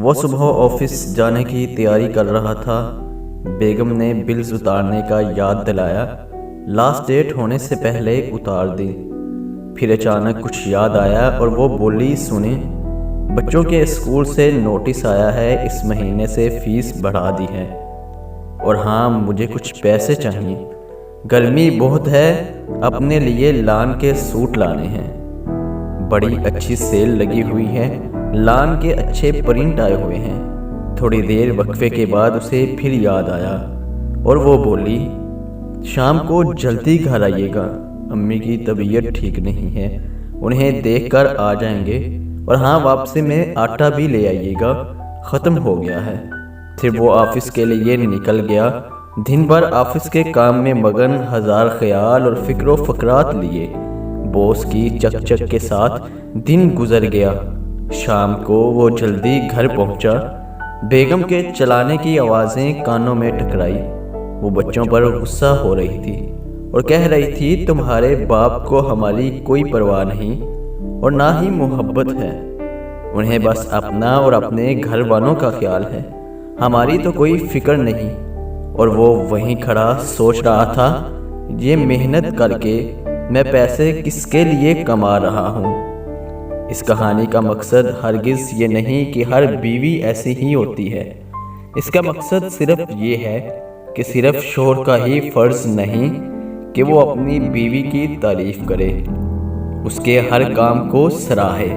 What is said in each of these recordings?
وہ صبح آفس جانے کی تیاری کر رہا تھا۔ بیگم نے بلز اتارنے کا یاد دلایا۔ لاسٹ ڈیٹ ہونے سے پہلے اتار دی۔ پھر اچانک کچھ یاد آیا اور وہ بولی، سنیں، بچوں کے اسکول سے نوٹس آیا ہے، اس مہینے سے فیس بڑھا دی ہے، اور ہاں مجھے کچھ پیسے چاہیے، گرمی بہت ہے، اپنے لیے لان کے سوٹ لانے ہیں، بڑی اچھی سیل لگی ہوئی ہے، لان کے اچھے پرنٹ آئے ہوئے ہیں۔ تھوڑی دیر وقفے کے بعد اسے پھر یاد آیا اور وہ بولی، شام کو جلدی گھر آئیے گا، امی کی طبیعت ٹھیک نہیں ہے، انہیں دیکھ کر آ جائیں گے، اور ہاں واپسی میں آٹا بھی لے آئیے گا، ختم ہو گیا ہے۔ پھر وہ آفس کے لیے نکل گیا۔ دن بھر آفس کے کام میں مگن، ہزار خیال اور فکر و فکرات لیے باس کی چک چک کے ساتھ دن گزر گیا۔ شام کو وہ جلدی گھر پہنچا۔ بیگم کے چلانے کی آوازیں کانوں میں ٹکرائی۔ وہ بچوں پر غصہ ہو رہی تھی اور کہہ رہی تھی، تمہارے باپ کو ہماری کوئی پرواہ نہیں اور نہ ہی محبت ہے، انہیں بس اپنا اور اپنے گھر والوں کا خیال ہے، ہماری تو کوئی فکر نہیں۔ اور وہ وہیں کھڑا سوچ رہا تھا، یہ محنت کر کے میں پیسے کس کے لیے کما رہا ہوں؟ اس کہانی کا مقصد ہرگز یہ نہیں کہ ہر بیوی ایسی ہی ہوتی ہے۔ اس کا مقصد صرف یہ ہے کہ صرف شوہر کا ہی فرض نہیں کہ وہ اپنی بیوی کی تعریف کرے، اس کے ہر کام کو سراہے۔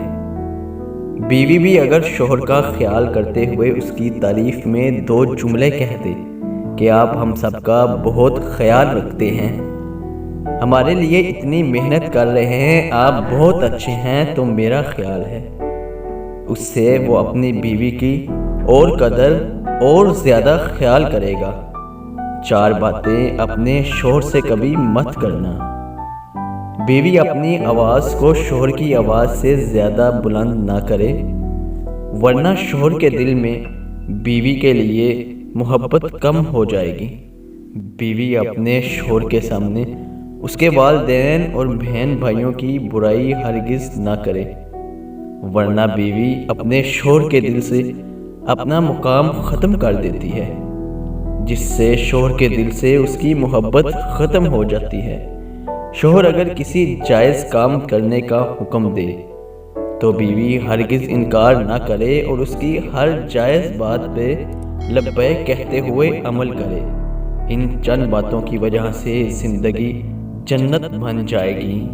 بیوی بھی اگر شوہر کا خیال کرتے ہوئے اس کی تعریف میں دو جملے کہہ دے کہ آپ ہم سب کا بہت خیال رکھتے ہیں، ہمارے لیے اتنی محنت کر رہے ہیں، آپ بہت اچھے ہیں، تو میرا خیال ہے، اس سے وہ اپنی بیوی کی اور قدر اور زیادہ خیال کرے گا۔ چار باتیں اپنے شوہر سے کبھی مت کرنا۔ بیوی اپنی آواز کو شوہر کی آواز سے زیادہ بلند نہ کرے، ورنہ شوہر کے دل میں بیوی کے لیے محبت کم ہو جائے گی۔ بیوی اپنے شوہر کے سامنے اس کے والدین اور بہن بھائیوں کی برائی ہرگز نہ کرے، ورنہ بیوی اپنے شوہر کے دل سے اپنا مقام ختم کر دیتی ہے، جس سے شوہر کے دل سے اس کی محبت ختم ہو جاتی ہے۔ شوہر اگر کسی جائز کام کرنے کا حکم دے تو بیوی ہرگز انکار نہ کرے اور اس کی ہر جائز بات پہ لبیک کہتے ہوئے عمل کرے۔ ان چند باتوں کی وجہ سے زندگی جنت بن جائے گی۔